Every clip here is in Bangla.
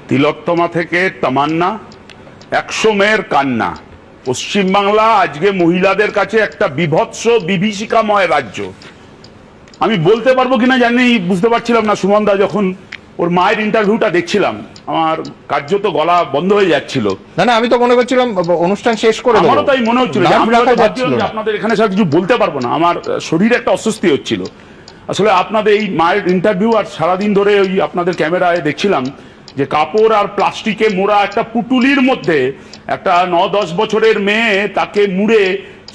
তিলোত্তমা থেকে তামান্না, 100 মেয়ের কান্না। পশ্চিমবাংলা আজকে মহিলাদের কাছে একটা বিভৎস বিভীষিকাময় রাজ্য। আমি বলতে পারবো কিনা জানি, বুঝতে পারছিলাম না। সুমনদা যখন ওর মায়ের ইন্টারভিউটা দেখছিলাম, আমার কার্যত গলা বন্ধ হয়ে যাচ্ছিল। না, আমি তো মনে করছিলাম অনুষ্ঠান শেষ করে দেব। আমারও তাই মনে হচ্ছিল যে আমি হয়তো ভাবছিলাম যে আপনাদের এখানে স্যার কিছু বলতে পারবো না, আমার শরীরে একটা অস্বস্তি হচ্ছিল। আসলে আপনাদের এই মায়ের ইন্টারভিউ আর সারাদিন ধরে ওই আপনাদের ক্যামেরায় দেখছিলাম যে কাপড় আর প্লাস্টিকে মোড়া একটা পুটুলির মধ্যে একটা 9-10 বছরের মেয়ে, তাকে মুড়ে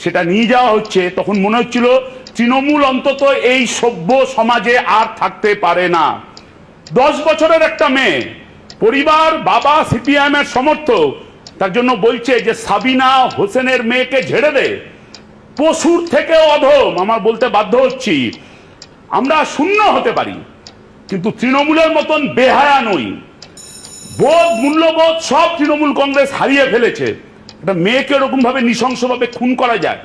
সেটা নিয়ে যাওয়া হচ্ছে। তখন মনে হচ্ছিল তৃণমূল অন্তত এই সভ্য সমাজে আর থাকতে পারে না। 10 বছরের একটা মেয়ে, পরিবার, বাবা সিপিএম এর সমর্থক, তার জন্য বলছে যে সাবিনা হোসেনের মেয়েকে ঝেড়ে দে। পশুর থেকেও অধম। আমার বলতে বাধ্য হচ্ছি, আমরা শূন্য হতে পারি কিন্তু তৃণমূলের মতন বেহায়া নই। বোধ, মূল্যবোধ সব তৃণমূল কংগ্রেস হারিয়ে ফেলেছে। একটা মেয়েকে এরকম ভাবে নৃশংসভাবে খুন করা যায়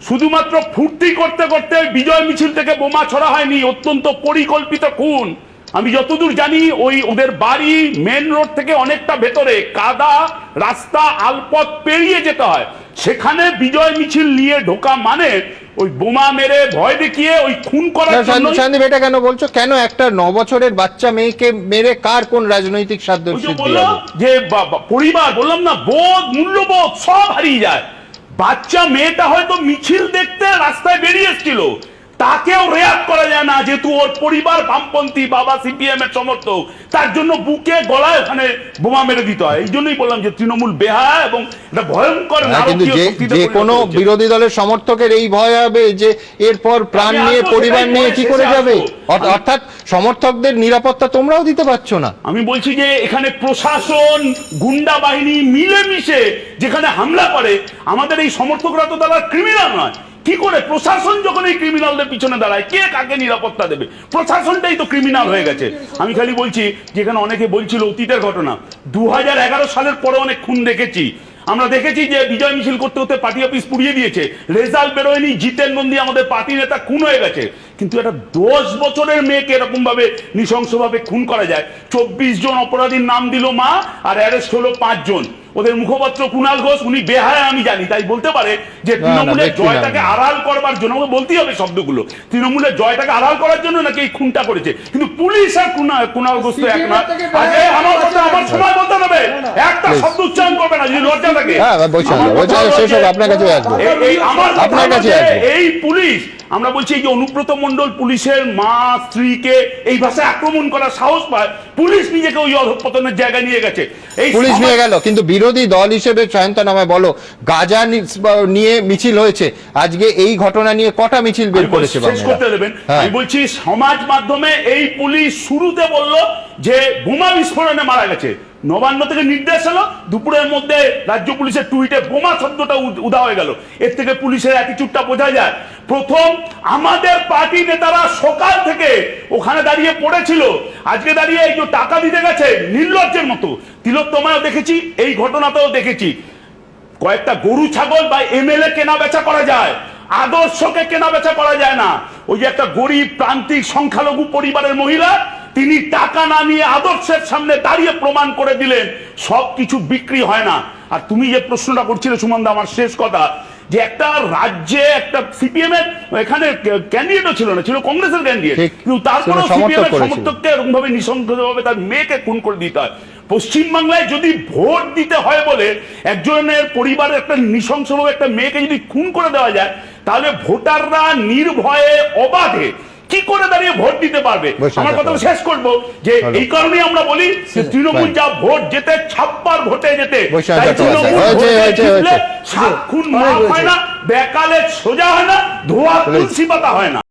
শুধুমাত্র ফুর্তি করতে করতে। বিজয় মিছিল থেকে বোমা ছড়া হয়নি, অত্যন্ত পরিকল্পিত খুন। আমি যতদূর জানি ওই ওদের বাড়ি মেন রোড থেকে অনেকটা ভেতরে, কাদা রাস্তা, আলপথ পেরিয়ে যেতে হয়। সেখানে বিজয় মিছিল নিয়ে ঢোকা মানে ওই বোমা মেরে ভয় দেখিয়ে ওই খুন করার জন্য। সন্দীপ, এটা কেন বলছো? কেন একটা 9 বছরের বাচ্চা মেয়েকে মেরে কার কোন রাজনৈতিক স্বার্থ সিদ্ধি হবে? যে পরিবার, বললাম না, বোধ, মূল্যবোধ সব হারিয়ে যায়। বাচ্চা মেয়েটা হয়তো মিছিল দেখতে রাস্তায় বেরিয়ে এসেছিল, তাকেও রেয়াক্ট করা যায় না যেহেতু ওর পরিবার বামপন্থী, বাবা সিপিএম এর সমর্থক। তার জন্য বুকে গলায় ওখানে বোমা মেরে দিতে হয়। এই জন্যই বললাম যে তৃণমূল বেহায়া এবং এটা ভয়ঙ্কর। কিন্তু যে কোনো বিরোধী দলের সমর্থকের এই ভয় হবে যে এরপর প্রাণ নিয়ে, পরিবার নিয়ে কি করে যাবে। অর্থাৎ সমর্থকদের নিরাপত্তা তোমরাও দিতে পারছো না। আমি বলছি যে এখানে প্রশাসন, গুন্ডা বাহিনী মিলেমিশে যেখানে হামলা করে, আমাদের এই সমর্থকরা তো তারা ক্রিমিনাল নয়। কি করে প্রশাসন যখন এই ক্রিমিনালদের পিছনে দাঁড়ায়, কে কাকে নিরাপত্তা দেবে? প্রশাসনটাই তো ক্রিমিনাল হয়ে গেছে। আমি খালি বলছি, যেখানে অনেকে বলছিল অতীতের ঘটনা, 2011 সালের পরে অনেক খুন দেখেছি। আমরা দেখেছি যে বিজয় মিছিল করতে করতে পার্টি অফিস পুড়িয়ে দিয়েছে, রেজাল্ট বেরোয়নি, জিতেন নন্দী আমাদের পার্টি নেতা খুন হয়ে গেছে। কিন্তু একটা 10 বছরের মেয়েকে এরকম ভাবে নৃশংসভাবে খুন করা যায়। 24 জন অপরাধীর নাম দিল মা, আর অ্যারেস্ট হলো 5 জন। ওদের মুখপাত্র কুণাল ঘোষ, উনি বেহায়া আমি জানি, তাই বলতে পারে যে তৃণমূলের জয়টাকে আড়াল করবার জন্য, আমাকে বলতেই হবে শব্দগুলো, তৃণমূলের জয়টাকে আড়াল করার জন্য নাকি এই খুনটা করেছে। কিন্তু পুলিশ আর কুণাল ঘোষ তো এক না। আগে আমার কথা, আমার সময় বলতে হবে, একটা শব্দ উচ্চারণ করবে না যদি লজ্জা থাকে। এই পুলিশ, আমরা বলছি এই যে অনুব্রত মণ্ডল পুলিশের মা স্ত্রীকে এই ভাষায় আক্রমণ করার সাহস পায়, পুলিশ নিজেকে ওই অধঃপতনের জায়গায় নিয়ে গেছে। এই পুলিশ নিয়ে গেল, কিন্তু বিরোধী দল হিসেবে জয়ন্তন আমায় বলো, গাজা নিয়ে মিছিল হয়েছে, আজকে এই ঘটনা নিয়ে কটা মিছিল বের করেছে? শেষ করতে দেবেন। আমি বলছি সমাজ মাধ্যমে এই পুলিশ শুরুতে বলল যে বোমা বিস্ফোরণে মারা গেছে, নবান্ন থেকে নির্দেশ এলো, দুপুরের মধ্যে রাজ্য পুলিশের টুইটে বোমা শব্দটা উদা হয়ে গেল। এর থেকে পুলিশের অ্যাটিটিউডটা বোঝা যায়। প্রথম, আমাদের পার্টি নেতারা সকাল থেকে ওখানে দাঁড়িয়ে পড়েছিল, আজকে দাঁড়িয়ে এই যে টাকা দিতে গেছে নির্লজ্জের মতো। তিলোত্তমায়ও দেখেছি, এই ঘটনাতেও দেখেছি। কয়েকটা গরু ছাগল বা এমএলএ কেনা বেচা করা যায়, আদর্শকে কেনা বেচা করা যায় না। ওই যে একটা গরিব প্রান্তিক সংখ্যালঘু পরিবারের মহিলা, তিনি টাকা না নিয়ে আদর্শের সামনে দাঁড়িয়ে প্রমাণ করে দিলেন সবকিছু বিক্রি হয় না। আর তুমি যে প্রশ্নটা করছিলে সুমনদা, আমার শেষ কথা, যে একটা রাজ্যে একটা সিপিএম এর এখানে ক্যান্ডিডেটও ছিল না, ছিল কংগ্রেসের ক্যান্ডিডেট, কিন্তু তারপরে সিপিএম এর সমর্থককে এরকম ভাবে নৃশংসভাবে তার মেয়েকে খুন করে দিতে হয়। পশ্চিমবাংলায় যদি ভোট দিতে হয় বলে একজনের পরিবারের একটা নৃশংসভাবে একটা মেয়েকে যদি খুন করে দেওয়া যায়, তাহলে ভোটাররা নির্ভয়ে অবাধে কি করে দাঁড়িয়ে ভোট দিতে পারবে? আমার কথা শেষ করবো যে এই কারণে আমরা বলি তৃণমূল যা ভোট যেতে 56 ভোটে যেতে, খুন মাফ হয় না, বেকালে সোজা হয় না, ধোয়া তুলসী পাতা হয় না।